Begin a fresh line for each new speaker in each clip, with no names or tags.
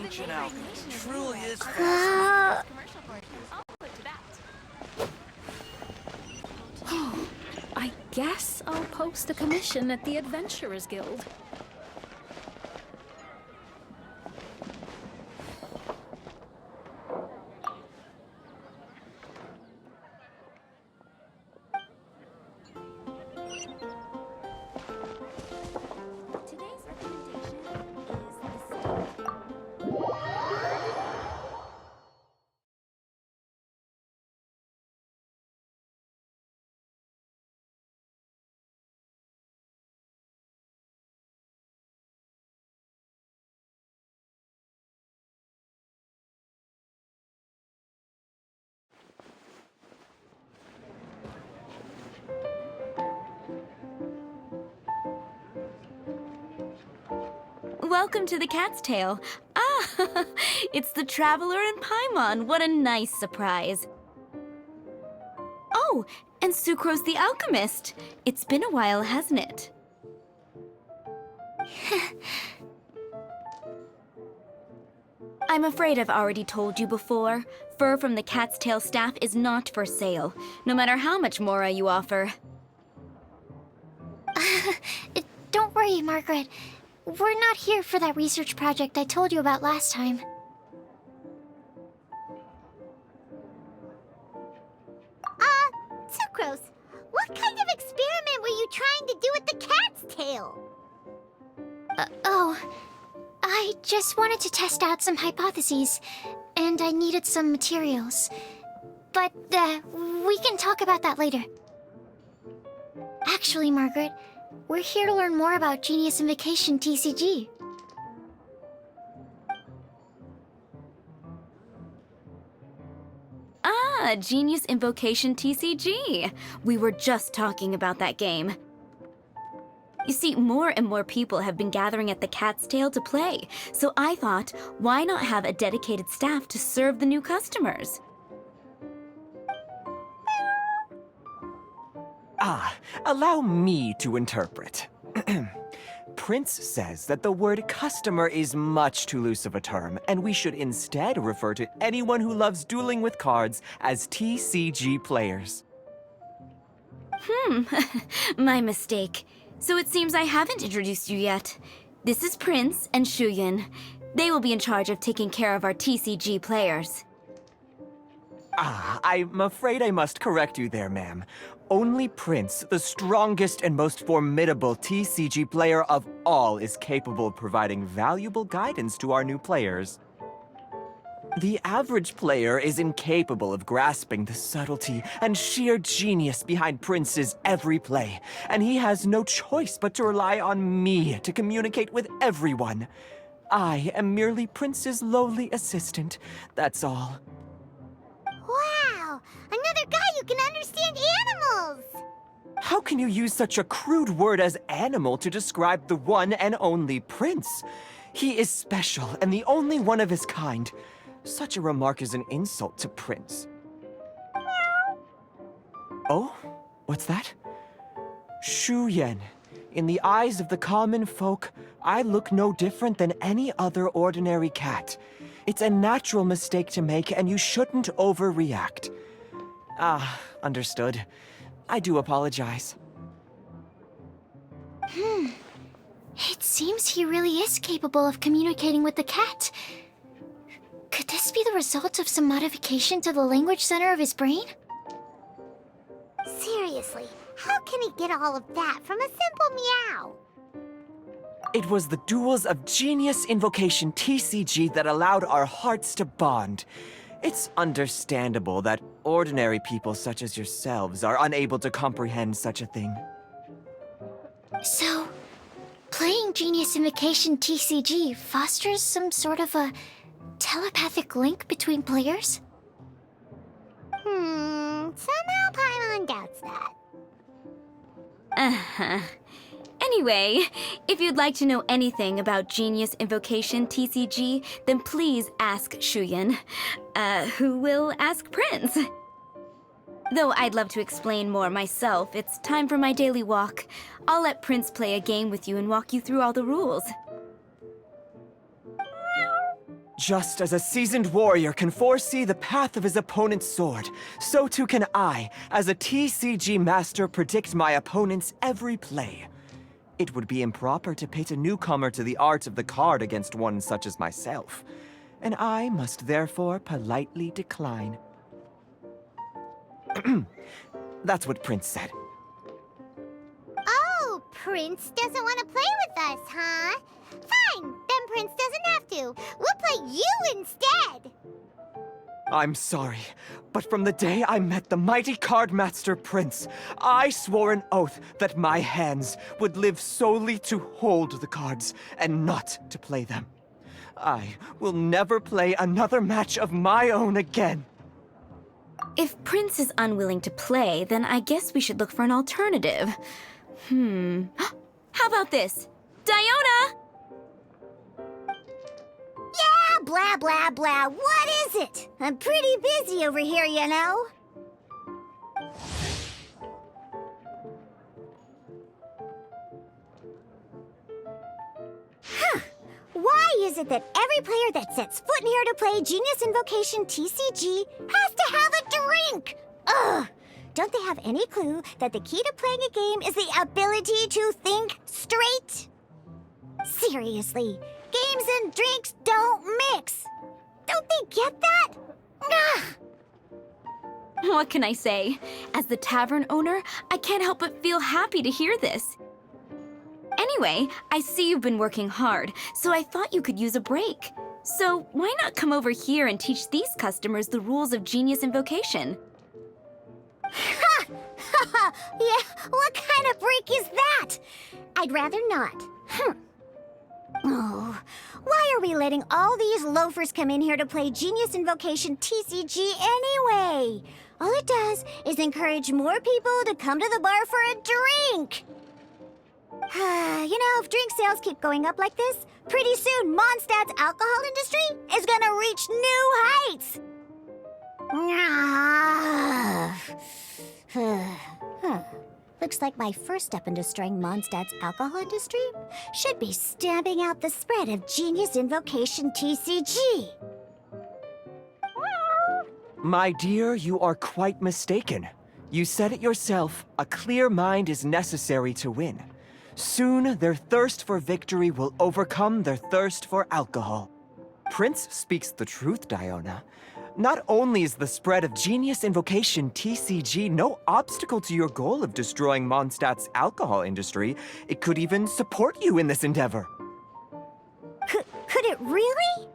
ancient alchemist truly is
Uh,
I guess I'll post a commission at the Adventurers Guild.
Today's recommendation is the steak.
Welcome to the Cat's Tail. Ah, it's the Traveler and Paimon. What a nice surprise. Oh, and Sucrose the Alchemist. It's been a while, hasn't it? I'm afraid I've already told you before. Fur from the Cat's Tail staff is not for sale, no matter how much Mora you offer.
Don't worry, Margaret. We're not here for that research project I told you about last time.
Sucrose, what kind of experiment were you trying to do with the cat's tail?
I just wanted to test out some hypotheses, and I needed some materials. But, we can talk about that later. Actually, Margaret, we're here to learn more about Genius Invocation TCG.
Ah, Genius Invocation TCG. We were just talking about that game. You see, more and more people have been gathering at the Cat's Tail to play, so I thought, why not have a dedicated staff to serve the new customers?
Allow me to interpret. Prince says that the word customer is much too loose of a term, and we should instead refer to anyone who loves dueling with cards as TCG players.
My mistake. So it seems I haven't introduced you yet. This is Prince and Shuyan. They will be in charge of taking care of our TCG players.
I'm afraid I must correct you there, ma'am. Only Prince, the strongest and most formidable TCG player of all, is capable of providing valuable guidance to our new players. The average player is incapable of grasping the subtlety and sheer genius behind Prince's every play, and he has no choice but to rely on me to communicate with everyone. I am merely Prince's lowly assistant, that's all.
Wow! Another guy who can understand animals!
How can you use such a crude word as animal to describe the one and only Prince? He is special and the only one of his kind. Such a remark is an insult to Prince. Oh? What's that? Shuyan. In the eyes of the common folk, I look no different than any other ordinary cat. It's a natural mistake to make, and you shouldn't overreact. Understood. I do apologize.
It seems he really is capable of communicating with the cat. Could this be the result of some modification to the language center of his brain?
Seriously, how can he get all of that from a simple meow?
It was the duels of Genius Invocation TCG that allowed our hearts to bond. It's understandable that ordinary people such as yourselves are unable to comprehend such a thing.
So, playing Genius Invocation TCG fosters some sort of a telepathic link between players?
Somehow Paimon doubts that.
Anyway, if you'd like to know anything about Genius Invocation TCG, then please ask Shuyan, who will ask Prince. Though I'd love to explain more myself, it's time for my daily walk. I'll let Prince play a game with you and walk you through all the rules.
Just as a seasoned warrior can foresee the path of his opponent's sword, so too can I, as a TCG master, predict my opponent's every play. It would be improper to pit a newcomer to the art of the card against one such as myself, and I must therefore politely decline. That's what Prince said.
Oh, Prince doesn't want to play with us, huh? Fine, then Prince doesn't have to. We'll play you instead.
I'm sorry, but from the day I met the mighty card master Prince, I swore an oath that my hands would live solely to hold the cards and not to play them. I will never play another match of my own again.
If Prince is unwilling to play, then I guess we should look for an alternative. How about this? Diona!
Yeah, blah, blah, blah. What is it? I'm pretty busy over here, you know. Why is it that every player that sets foot in here to play Genius Invocation TCG has to have a drink? Ugh! Don't they have any clue that the key to playing a game is the ability to think straight? Seriously, games and drinks don't mix. Don't they get that? Ugh!
What can I say? As the tavern owner, I can't help but feel happy to hear this. Anyway, I see you've been working hard, so I thought you could use a break. So why not come over here and teach these customers the rules of Genius Invocation?
Ha! Ha! Yeah, what kind of break is that? I'd rather not. Oh, why are we letting all these loafers come in here to play Genius Invocation TCG anyway? All it does is encourage more people to come to the bar for a drink. You know, if drink sales keep going up like this, pretty soon Mondstadt's alcohol industry is gonna reach new heights. Looks like my first step in destroying Mondstadt's alcohol industry should be stamping out the spread of Genius Invocation TCG.
My dear, you are quite mistaken. You said it yourself, a clear mind is necessary to win. Soon, their thirst for victory will overcome their thirst for alcohol. Prince speaks the truth, Diona. Not only is the spread of Genius Invocation TCG no obstacle to your goal of destroying Mondstadt's alcohol industry, it could even support you in this endeavor.
Could it really?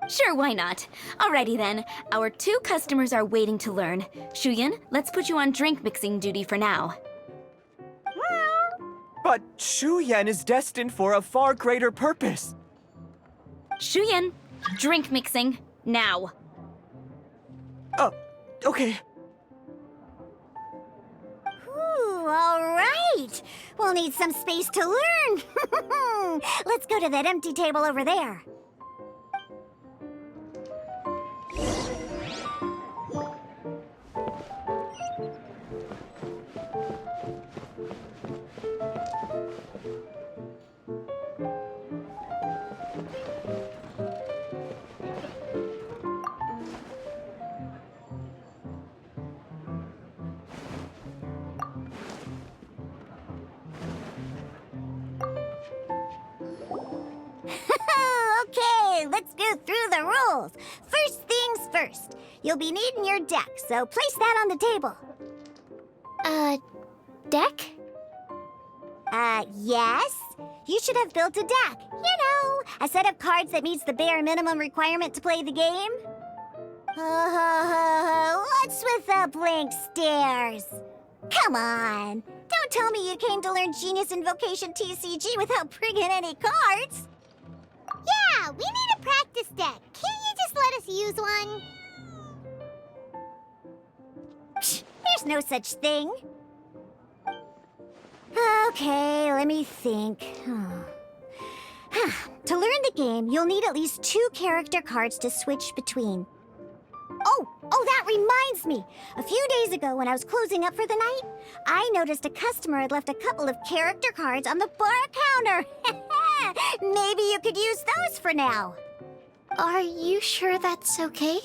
Sure, why not? Alrighty then, our two customers are waiting to learn. Shuyan, let's put you on drink mixing duty for now.
But Shuyan is destined for a far greater purpose.
Shuyan, drink mixing, now.
Oh, okay.
Ooh, all right. We'll need some space to learn. Let's go to that empty table over there. Okay, let's go through the rules. First things first. You'll be needing your deck, so place that on the table.
Deck?
Yes? You should have built a deck. You know, a set of cards that meets the bare minimum requirement to play the game. What's with the blank stares? Come on. Don't tell me you came to learn Genius Invocation TCG without bringing any cards. Yeah, we need a practice deck. Can't you just let us use one? Psh, there's no such thing. Okay, let me think. To learn the game, you'll need at least 2 character cards to switch between. Oh, that reminds me. A few days ago, when I was closing up for the night, I noticed a customer had left a couple of character cards on the bar counter. Maybe you could use those for now.
Are you sure that's okay?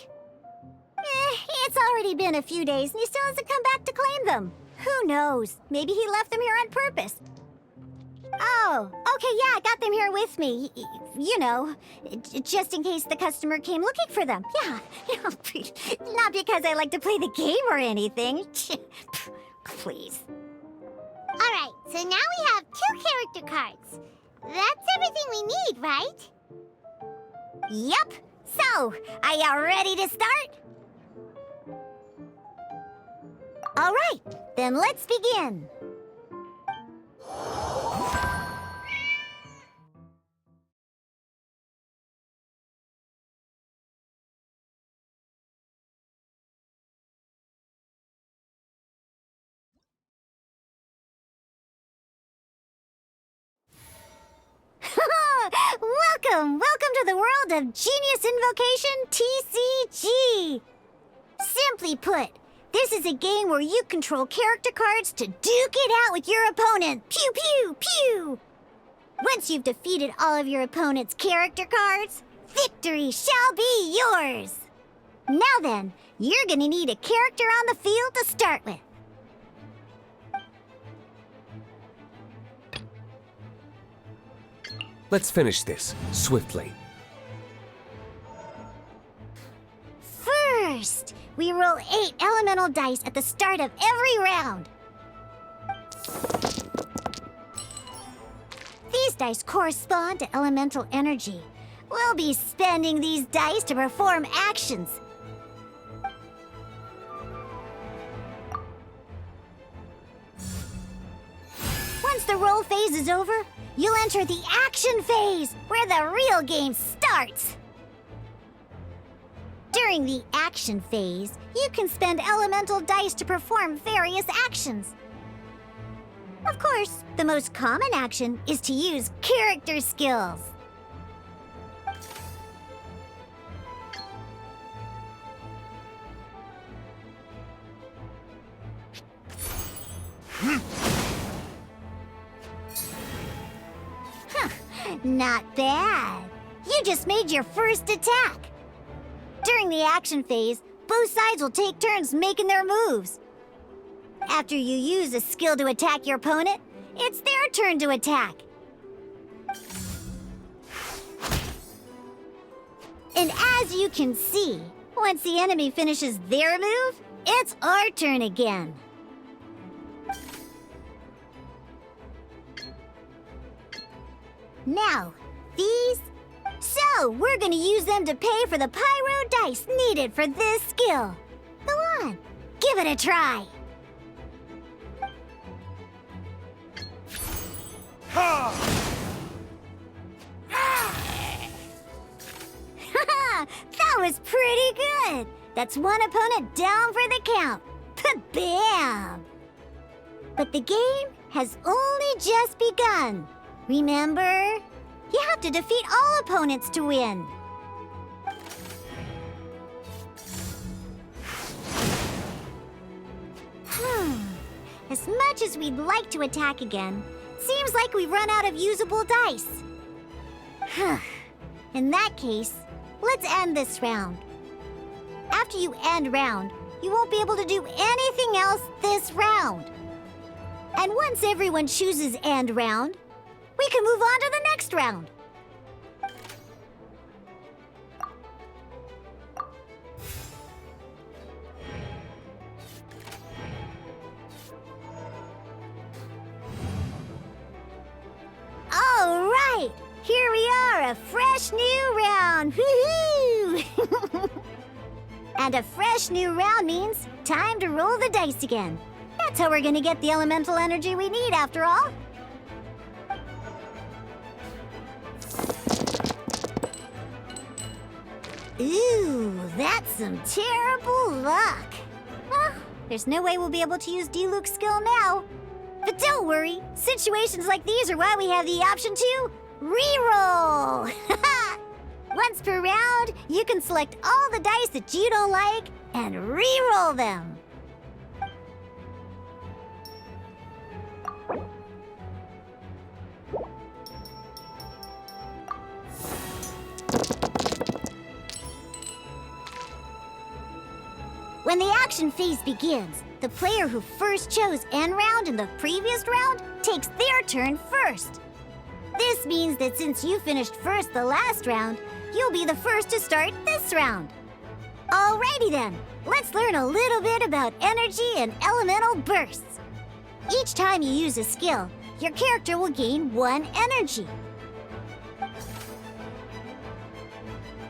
It's already been a few days and he still hasn't come back to claim them. Who knows? Maybe he left them here on purpose. Oh, okay, yeah, I got them here with me. You know, just in case the customer came looking for them. Yeah, not because I like to play the game or anything. Please.
All right, so now we have 2 character cards. That's everything we need, right?
Yep. So, are you ready to start? All right, then let's begin. Welcome to the world of Genius Invocation TCG. Simply put, this is a game where you control character cards to duke it out with your opponent. Pew, pew, pew! Once you've defeated all of your opponent's character cards, victory shall be yours! Now then, you're gonna need a character on the field to start with.
Let's finish this, swiftly.
First, we roll 8 elemental dice at the start of every round. These dice correspond to elemental energy. We'll be spending these dice to perform actions. Once the roll phase is over, you'll enter the action phase, where the real game starts. During the action phase, you can spend elemental dice to perform various actions. Of course, the most common action is to use character skills. Not bad. You just made your first attack. During the action phase, both sides will take turns making their moves. After you use a skill to attack your opponent, it's their turn to attack. And as you can see, once the enemy finishes their move, it's our turn again. Now, these... So, we're gonna use them to pay for the pyro dice needed for this skill. Go on, give it a try. That was pretty good. That's one opponent down for the count. Bam! But the game has only just begun. Remember? You have to defeat all opponents to win. As much as we'd like to attack again, seems like we've run out of usable dice. In that case, let's end this round. After you end round, you won't be able to do anything else this round. And once everyone chooses end round, we can move on to the next round. All right, here we are, a fresh new round. Woohoo! And a fresh new round means time to roll the dice again. That's how we're gonna get the elemental energy we need, after all. Ooh, that's some terrible luck. Well, there's no way we'll be able to use Diluc's skill now. But don't worry, situations like these are why we have the option to reroll. Once per round, you can select all the dice that you don't like and reroll them. When the action phase begins, the player who first chose end round in the previous round takes their turn first. This means that since you finished first the last round, you'll be the first to start this round. Alrighty then, let's learn a little bit about energy and elemental bursts. Each time you use a skill, your character will gain 1 energy.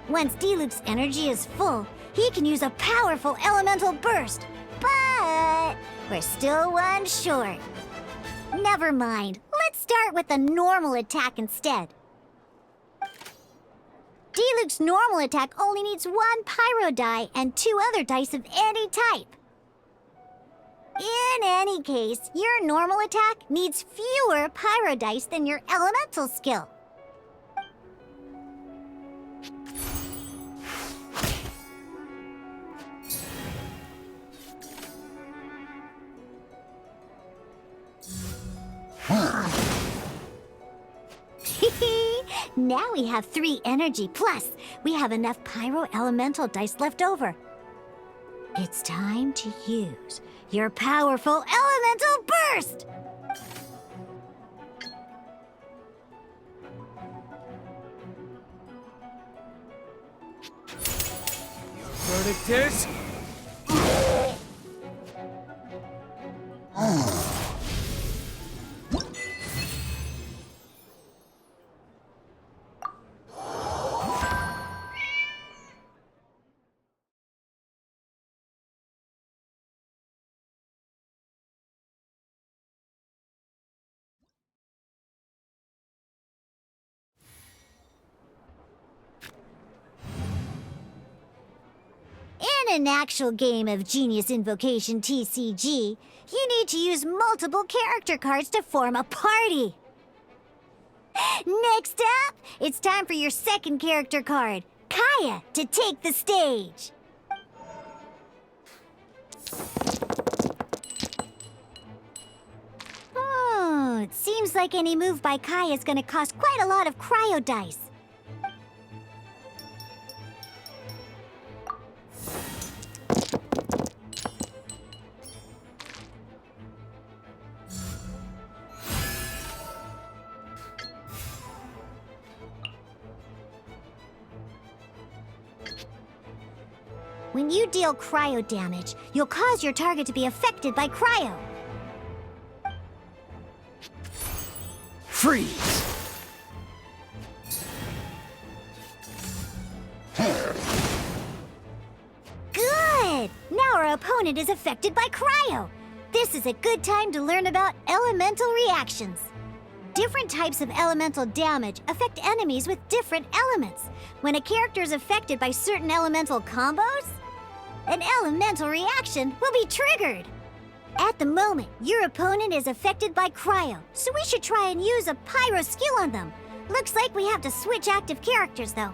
Once Diluc's energy is full, he can use a powerful elemental burst. But we're still 1 short. Never mind. Let's start with a normal attack instead. Diluc's normal attack only needs 1 pyro die and 2 other dice of any type. In any case, your normal attack needs fewer pyro dice than your elemental skill. Now we have 3 energy, plus we have enough pyro elemental dice left over. It's time to use your powerful elemental burst!
Verdict is...
In an actual game of Genius Invocation TCG, you need to use multiple character cards to form a party. Next up, it's time for your second character card, Kaya, to take the stage. Oh, it seems like any move by Kaya is going to cost quite a lot of cryo dice. When you deal cryo damage, you'll cause your target to be affected by cryo.
Freeze!
Good! Now our opponent is affected by cryo. This is a good time to learn about elemental reactions. Different types of elemental damage affect enemies with different elements. When a character is affected by certain elemental combos, an elemental reaction will be triggered. At the moment, your opponent is affected by cryo, so we should try and use a pyro skill on them. Looks like we have to switch active characters, though.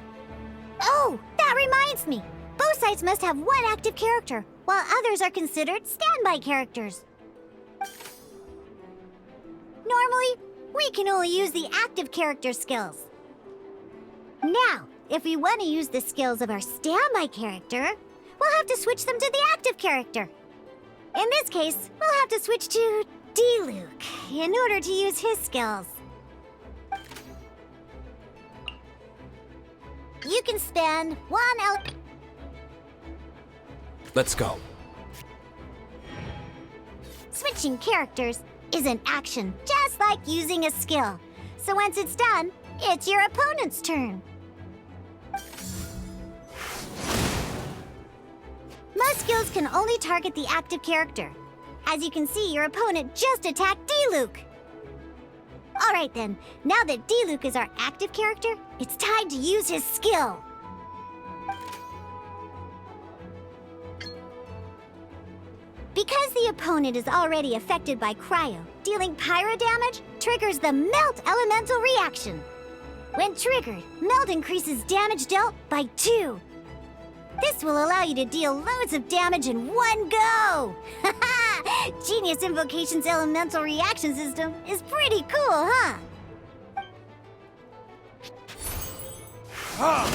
Oh, that reminds me. Both sides must have 1 active character, while others are considered standby characters. Normally, we can only use the active character skills. Now, if we want to use the skills of our standby character, we'll have to switch them to the active character. In this case, we'll have to switch to Diluc in order to use his skills. You can spend 1
Let's go.
Switching characters is an action, just like using a skill. So once it's done, it's your opponent's turn. Most skills can only target the active character. As you can see, your opponent just attacked Diluc. Alright then, now that Diluc is our active character, it's time to use his skill. Because the opponent is already affected by cryo, dealing pyro damage triggers the Melt Elemental reaction. When triggered, Melt increases damage dealt by 2. This will allow you to deal loads of damage in one go! Genius Invocation's elemental reaction system is pretty cool, huh? All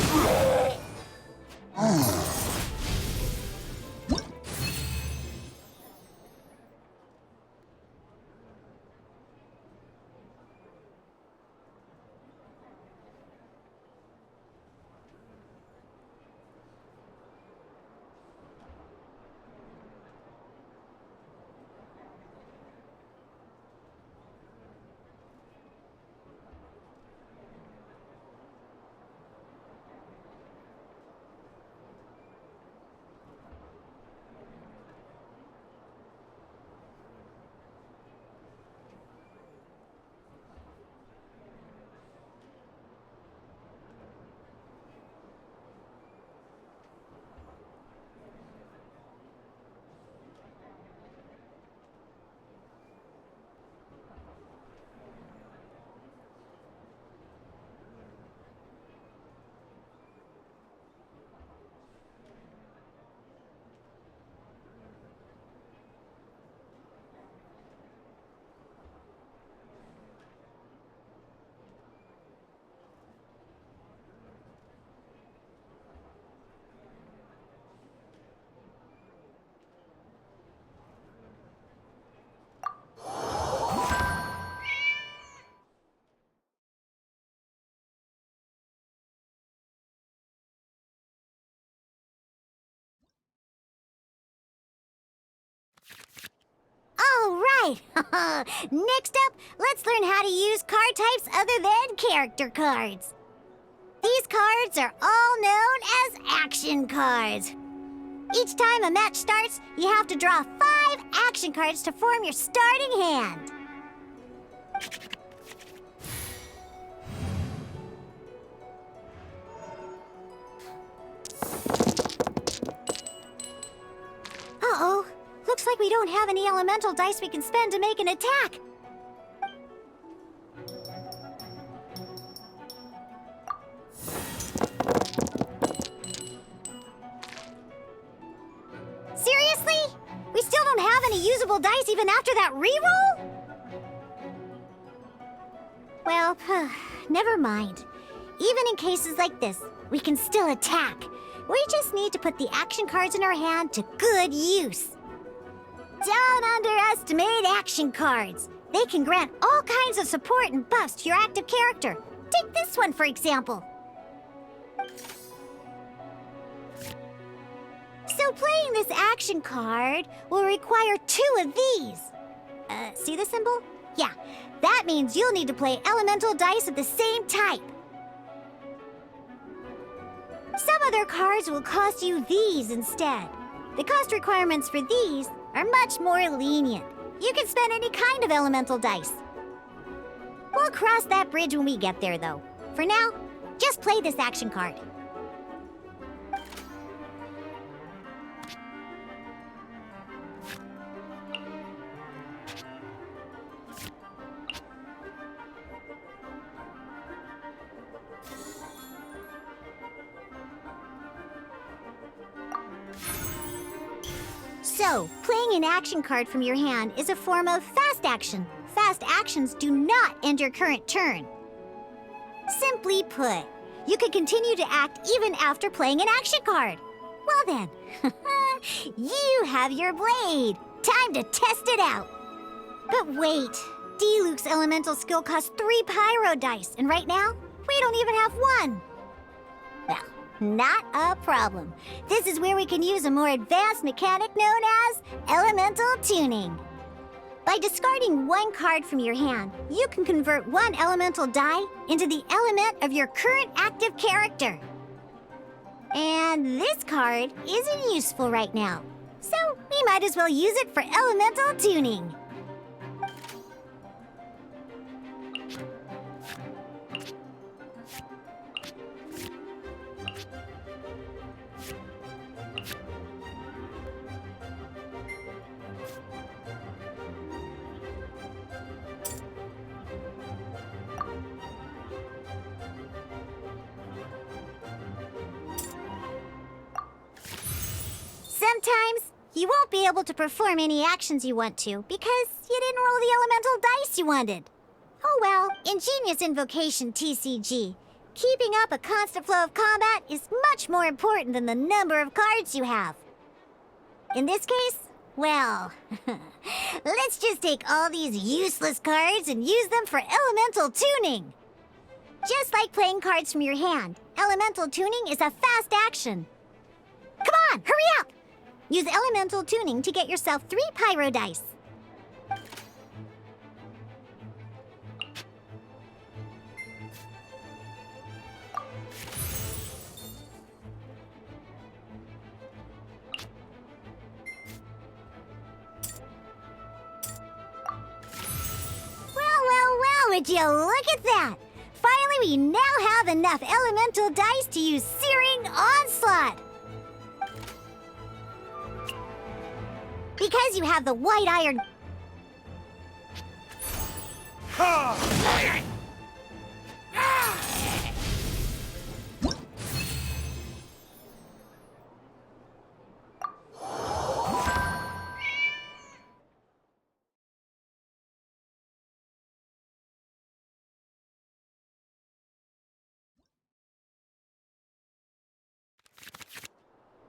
right. Next up, let's learn how to use card types other than character cards. These cards are all known as action cards. Each time a match starts, you have to draw 5 action cards to form your starting hand. Uh-oh. Looks like we don't have any elemental dice we can spend to make an attack. Seriously? We still don't have any usable dice even after that reroll? Well, never mind. Even in cases like this, we can still attack. We just need to put the action cards in our hand to good use. Don't underestimate action cards. They can grant all kinds of support and buffs to your active character. Take this one, for example. So playing this action card will require 2 of these. See the symbol? Yeah, that means you'll need to play elemental dice of the same type. Some other cards will cost you these instead. The cost requirements for these are much more lenient. You can spend any kind of elemental dice. We'll cross that bridge when we get there, though. For now, just play this action card. So, playing an action card from your hand is a form of fast action. Fast actions do not end your current turn. Simply put, you can continue to act even after playing an action card. Well then, you have your blade. Time to test it out. But wait, Diluc's elemental skill costs 3 pyro dice, and right now, we don't even have 1. Well, not a problem. This is where we can use a more advanced mechanic known as elemental tuning. By discarding 1 card from your hand, you can convert 1 elemental die into the element of your current active character. And this card isn't useful right now, so we might as well use it for elemental tuning. Sometimes you won't be able to perform any actions you want to because you didn't roll the elemental dice you wanted. Oh well, in Genius Invocation TCG, Keeping up a constant flow of combat is much more important than the number of cards you have. In this case, well, let's just take all these useless cards and use them for elemental tuning. Just like playing cards from your hand, elemental tuning is a fast action. Come on, hurry up! Use elemental tuning to get yourself 3 pyro dice. Well, would you look at that? Finally, we now have enough elemental dice to use Searing Onslaught. Because you have the white iron...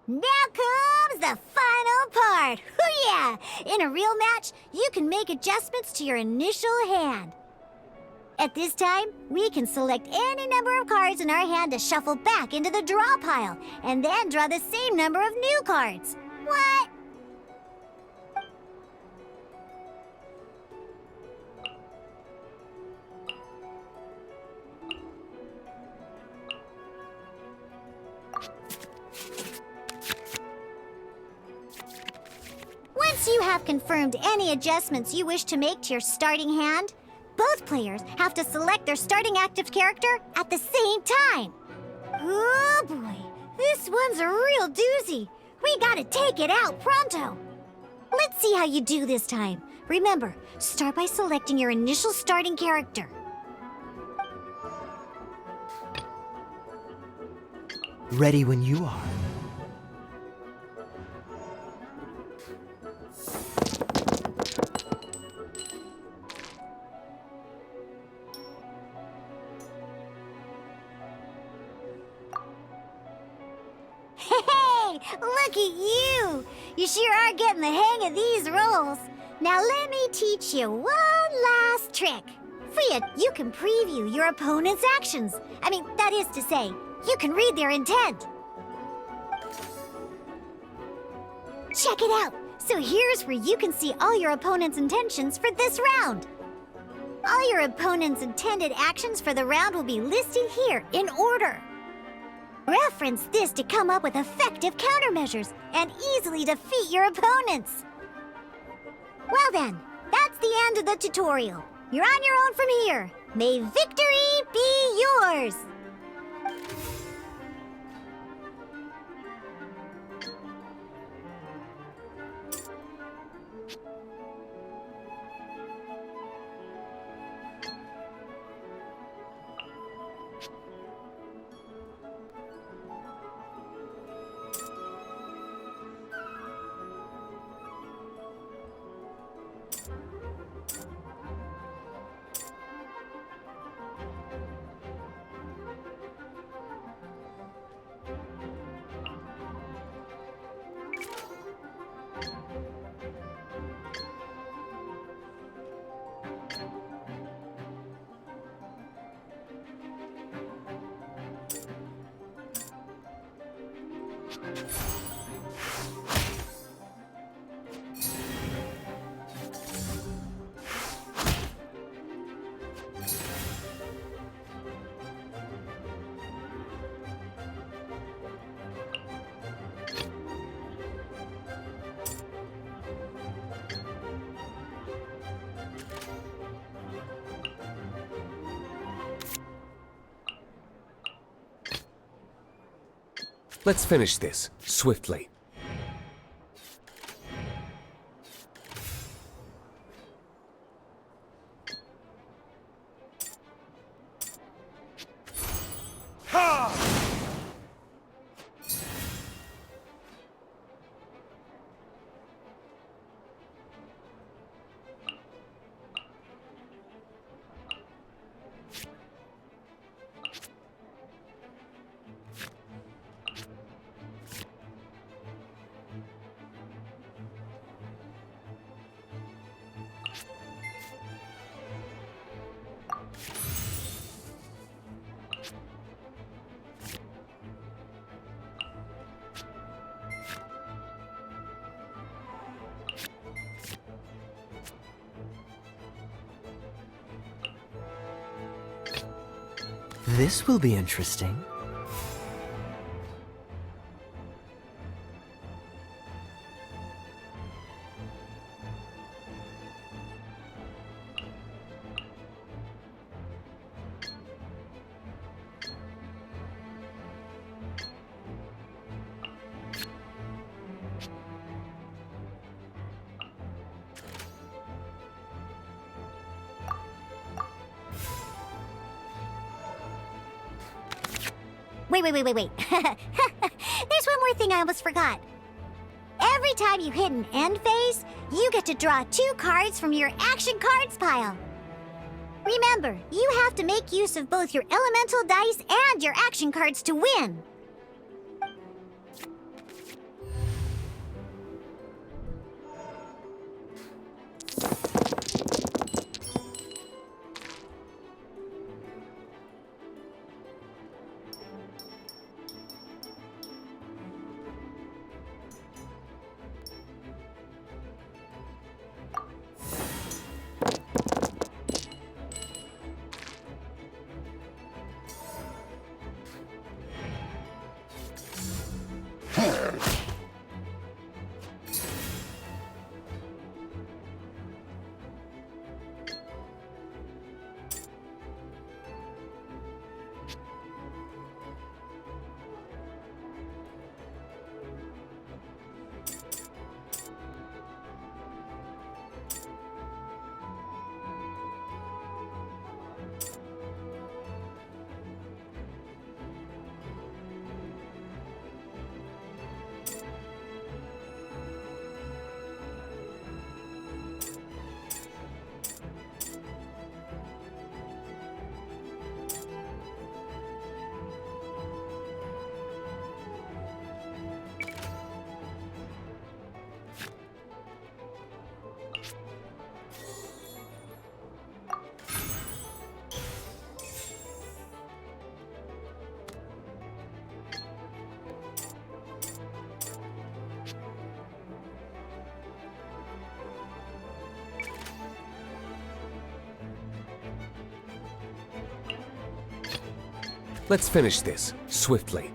Now comes the final part! Hoo yeah! In a real match, you can make adjustments to your initial hand. At this time, we can select any number of cards in our hand to shuffle back into the draw pile, and then draw the same number of new cards. What? Once you have confirmed any adjustments you wish to make to your starting hand, both players have to select their starting active character at the same time. Oh boy, this one's a real doozy. We gotta take it out pronto. Let's see how you do this time. Remember, start by selecting your initial starting character.
Ready when you are.
Hey, look at you! You sure are getting the hang of these rolls. Now let me teach you one last trick. Fia, you can preview your opponent's actions. That is to say, you can read their intent. Check it out. So here's where you can see all your opponent's intentions for this round. All your opponent's intended actions for the round will be listed here in order. Reference this to come up with effective countermeasures and easily defeat your opponents. Well then, that's the end of the tutorial. You're on your own from here. May victory be yours!
Let's finish this swiftly.
This will be interesting.
Wait. There's one more thing I almost forgot. Every time you hit an end phase, you get to draw 2 cards from your action cards pile. Remember, you have to make use of both your elemental dice and your action cards to win.
Let's finish this swiftly.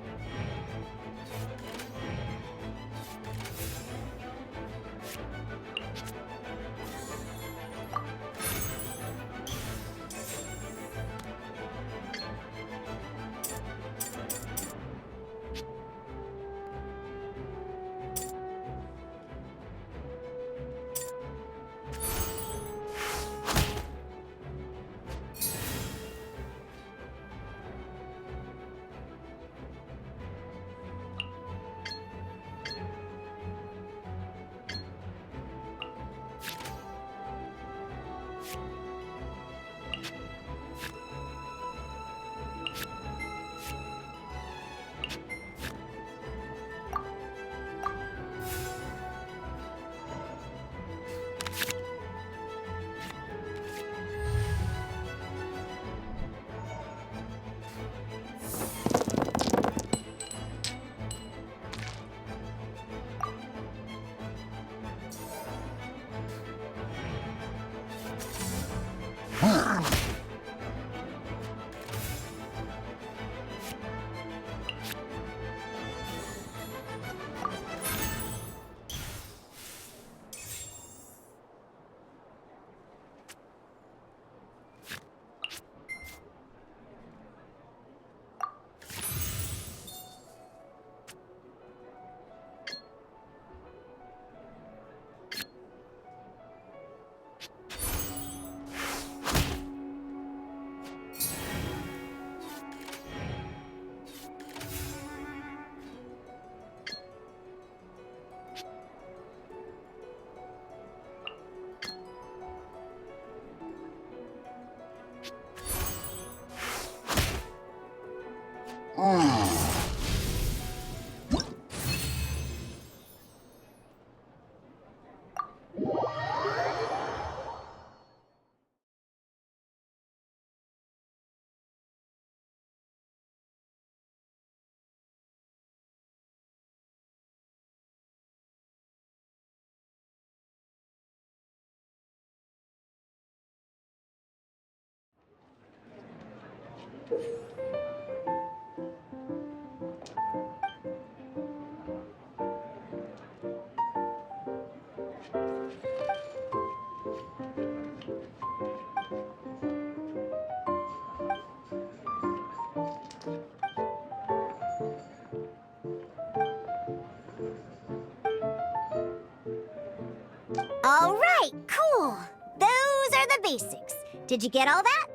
Did you get all that?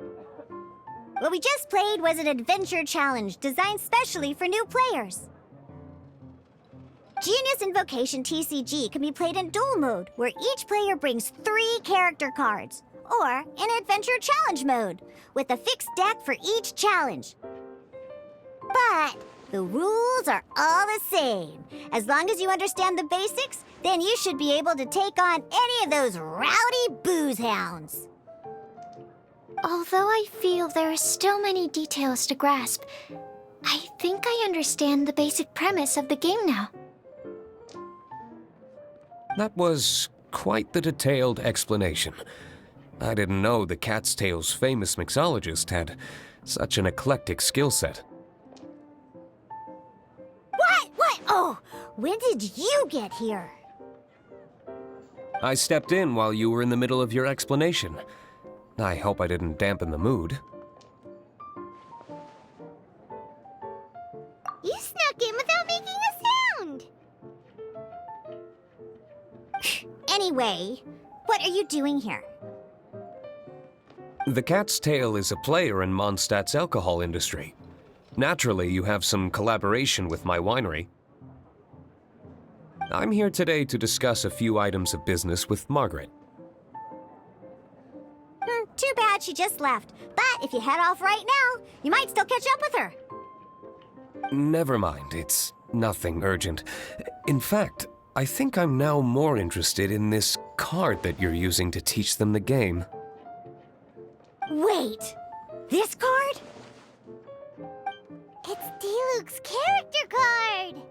What we just played was an adventure challenge designed specially for new players. Genius Invocation TCG can be played in duel mode, where each player brings 3 character cards, or in adventure challenge mode, with a fixed deck for each challenge. But the rules are all the same. As long as you understand the basics, then you should be able to take on any of those rowdy booze hounds.
Although I feel there are still many details to grasp, I think I understand the basic premise of the game now.
That was quite the detailed explanation. I didn't know the Cat's Tail's famous mixologist had such an eclectic skill set.
What? Oh, when did you get here?
I stepped in while you were in the middle of your explanation. I hope I didn't dampen the mood.
You snuck in without making a sound.
Anyway, what are you doing here?
The Cat's Tail is a player in Mondstadt's alcohol industry. Naturally, you have some collaboration with my winery. I'm here today to discuss a few items of business with Margaret.
Too bad she just left. But if you head off right now, you might still catch up with her.
Never mind, it's nothing urgent. In fact, I think I'm now more interested in this card that you're using to teach them the game.
Wait, this card?
It's Diluc's character card.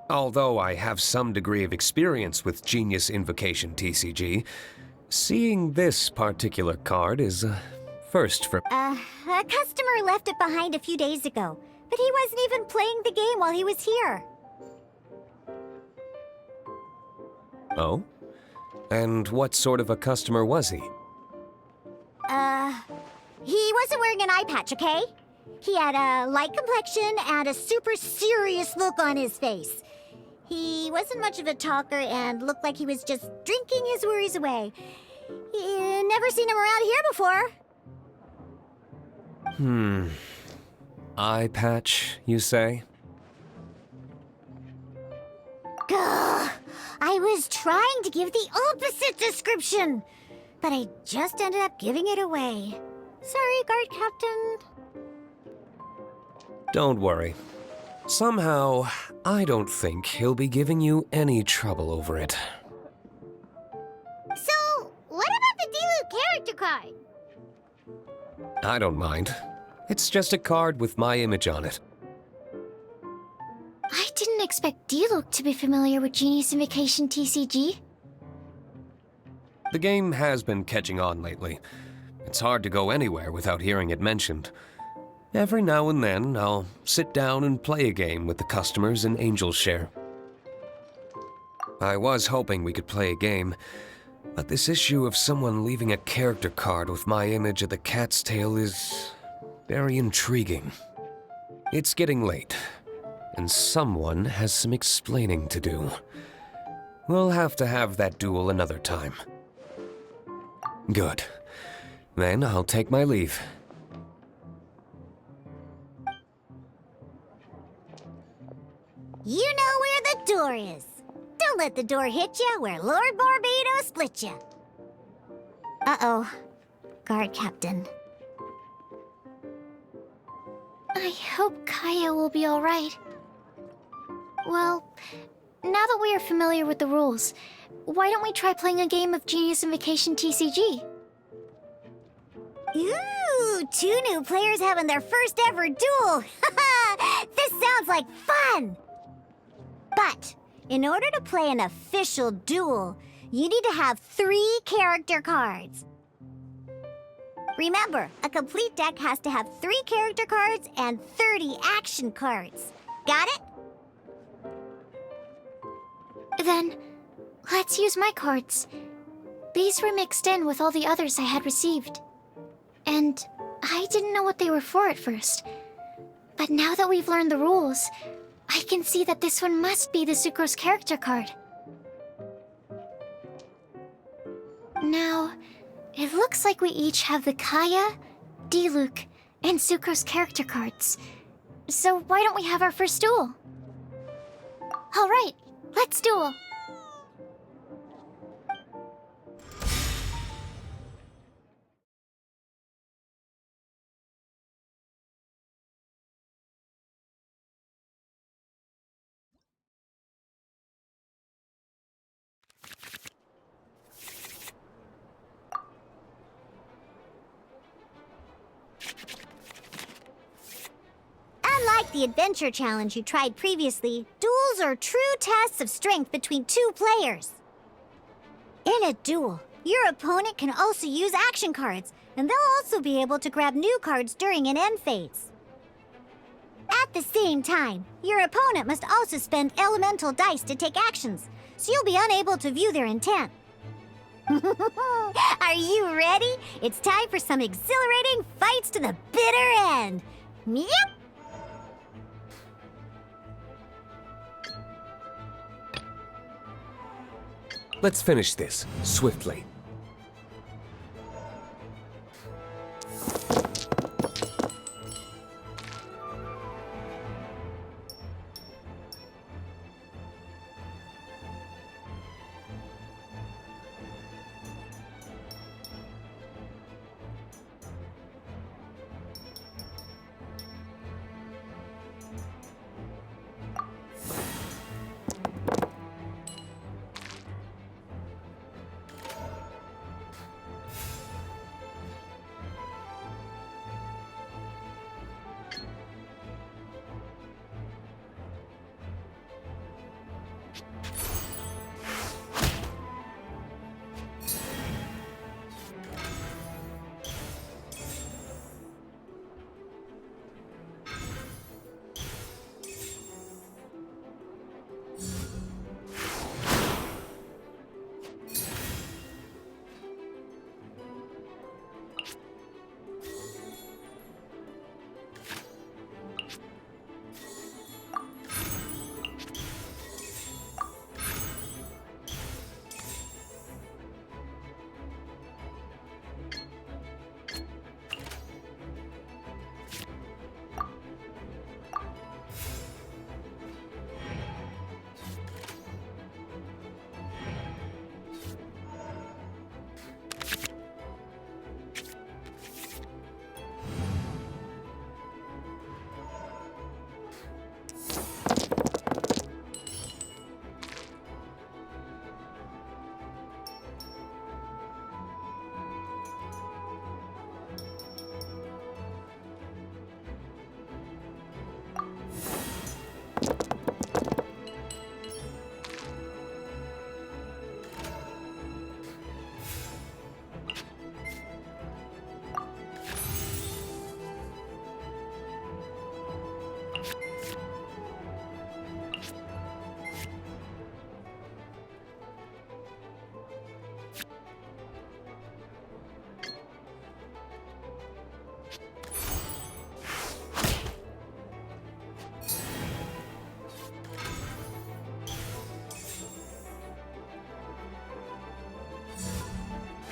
Although I have some degree of experience with Genius Invocation TCG, seeing this particular card is a first for...
A customer left it behind a few days ago, but he wasn't even playing the game while he was here.
Oh? And what sort of a customer was he?
He wasn't wearing an eye patch, okay? He had a light complexion and a super serious look on his face. He wasn't much of a talker and looked like he was just drinking his worries away. Never seen him around here before.
Eye patch, you say?
Gah! I was trying to give the opposite description, but I just ended up giving it away. Sorry, guard captain.
Don't worry. Somehow, I don't think he'll be giving you any trouble over it.
So, what about the Diluc character card?
I don't mind. It's just a card with my image on it.
I didn't expect Diluc to be familiar with Genius Invocation TCG.
The game has been catching on lately. It's hard to go anywhere without hearing it mentioned. Every now and then, I'll sit down and play a game with the customers in Angel's Share. I was hoping we could play a game, but this issue of someone leaving a character card with my image of the Cat's Tail is very intriguing. It's getting late, and someone has some explaining to do. We'll have to have that duel another time. Good. Then I'll take my leave.
You know where the door is. Don't let the door hit you where Lord Barbados split you. Uh-oh. Guard captain.
I hope Kaya will be alright. Well, now that we are familiar with the rules, why don't we try playing a game of Genius Invocation TCG?
Ooh, 2 new players having their first ever duel. This sounds like fun. But in order to play an official duel, you need to have 3 character cards. Remember, a complete deck has to have 3 character cards and 30 action cards. Got it?
Then, let's use my cards. These were mixed in with all the others I had received. And I didn't know what they were for at first. But now that we've learned the rules, I can see that this one must be the Sucrose character card. Now, it looks like we each have the Kaya, Diluc, and Sucrose character cards. So why don't we have our first duel? All right, let's duel.
Unlike the adventure challenge you tried previously, duels are true tests of strength between two players. In a duel, your opponent can also use action cards, and they'll also be able to grab new cards during an end phase. At the same time, your opponent must also spend elemental dice to take actions, so you'll be unable to view their intent. Are you ready? It's time for some exhilarating fights to the bitter end. Yep!
Let's finish this, swiftly.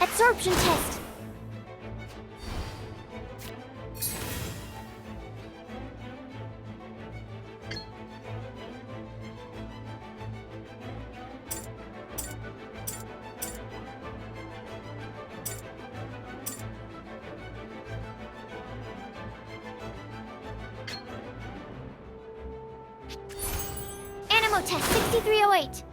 Absorption test. Animo test 6308.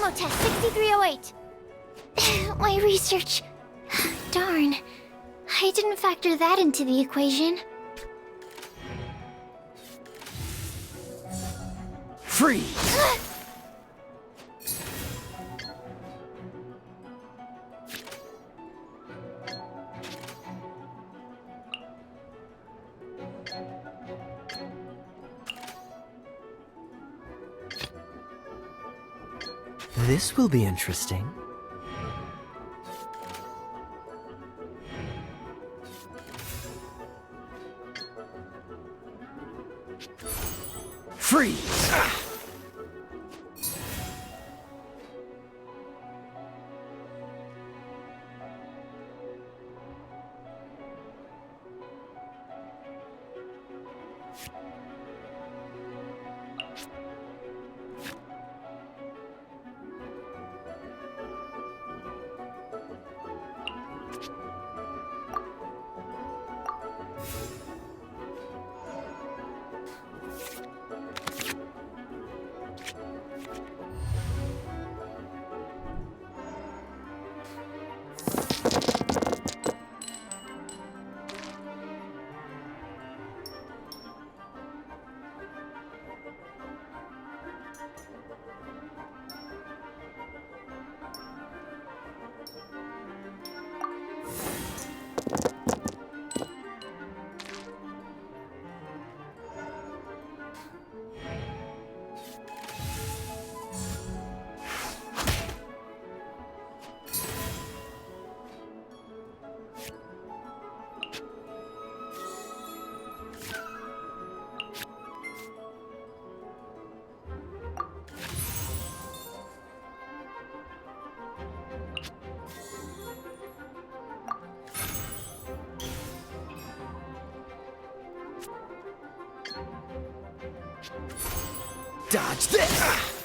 Demo test 6308. My research. Darn. I didn't factor that into the equation.
Freeze! This will be interesting. Freeze! Dodge this!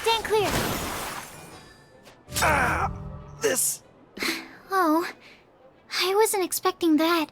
Stand clear.
This...
Oh, I wasn't expecting that.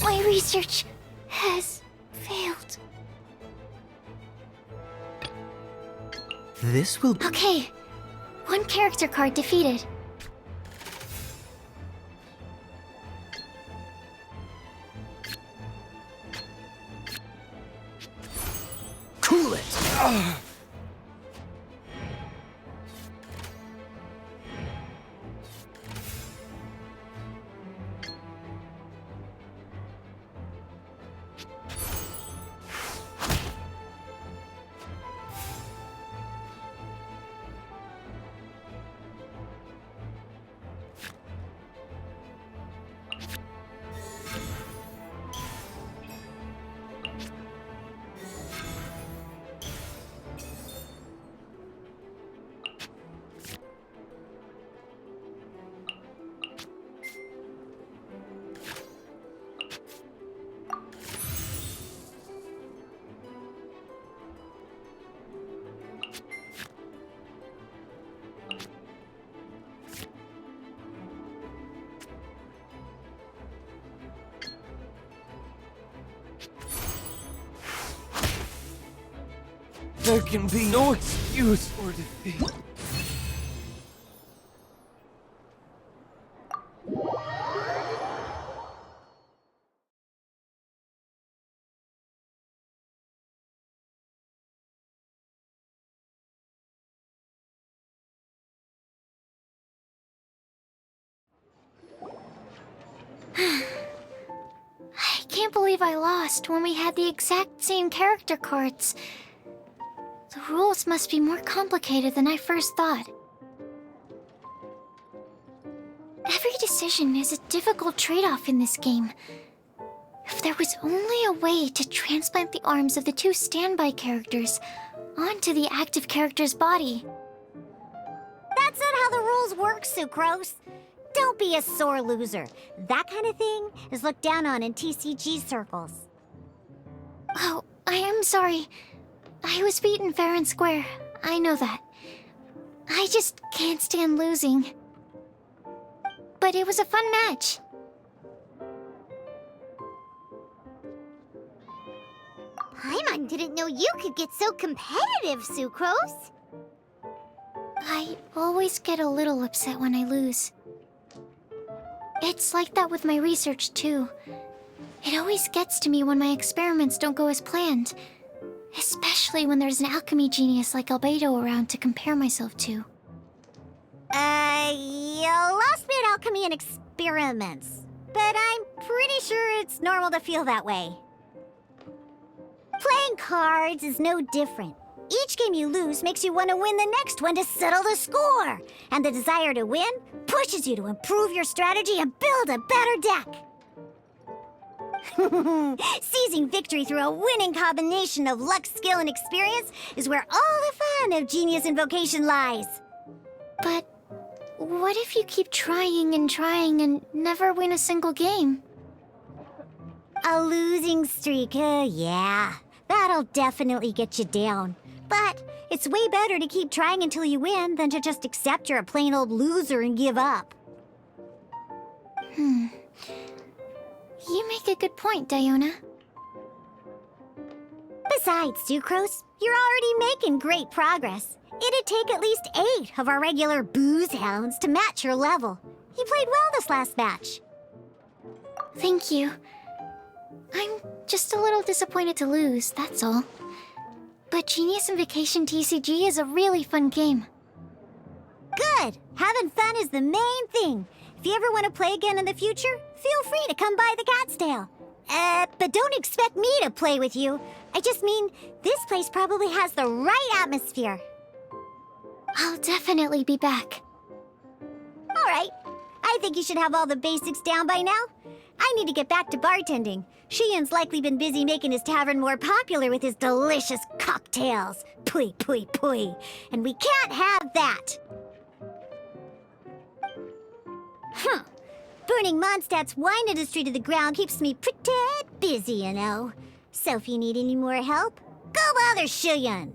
My research has failed.
This will...
Okay, one character card defeated.
Cool it!
There can be no excuse for defeat.
I can't believe I lost when we had the exact same character cards. The rules must be more complicated than I first thought. Every decision is a difficult trade-off in this game. If there was only a way to transplant the arms of the two standby characters onto the active character's body.
That's not how the rules work, Sucrose. Don't be a sore loser. That kind of thing is looked down on in TCG circles.
Oh, I am sorry. I was beaten fair and square. I know that. I just can't stand losing. But it was a fun match.
Paimon didn't know you could get so competitive, Sucrose.
I always get a little upset when I lose. It's like that with my research, too. It always gets to me when my experiments don't go as planned. Especially when there's an alchemy genius like Albedo around to compare myself to.
You lost me at alchemy and experiments. But I'm pretty sure it's normal to feel that way. Playing cards is no different. Each game you lose makes you want to win the next one to settle the score. And the desire to win pushes you to improve your strategy and build a better deck. Seizing victory through a winning combination of luck, skill, and experience is where all the fun of Genius Invocation lies.
But what if you keep trying and never win a single game?
A losing streak, yeah. That'll definitely get you down. But it's way better to keep trying until you win than to just accept you're a plain old loser and give up.
You make a good point, Diona.
Besides, Sucrose, you're already making great progress. It'd take at least 8 of our regular booze hounds to match your level. You played well this last match.
Thank you. I'm just a little disappointed to lose, that's all. But Genius Invocation TCG is a really fun game.
Good! Having fun is the main thing. If you ever want to play again in the future, feel free to come by the Cat's Tail. But don't expect me to play with you. I just mean, this place probably has the right atmosphere.
I'll definitely be back.
All right. I think you should have all the basics down by now. I need to get back to bartending. Shiyan's likely been busy making his tavern more popular with his delicious cocktails. Pui, pui, pui. And we can't have that. Burning Mondstadt's wine industry to the ground keeps me pretty busy, you know. So if you need any more help, go bother Shiyan.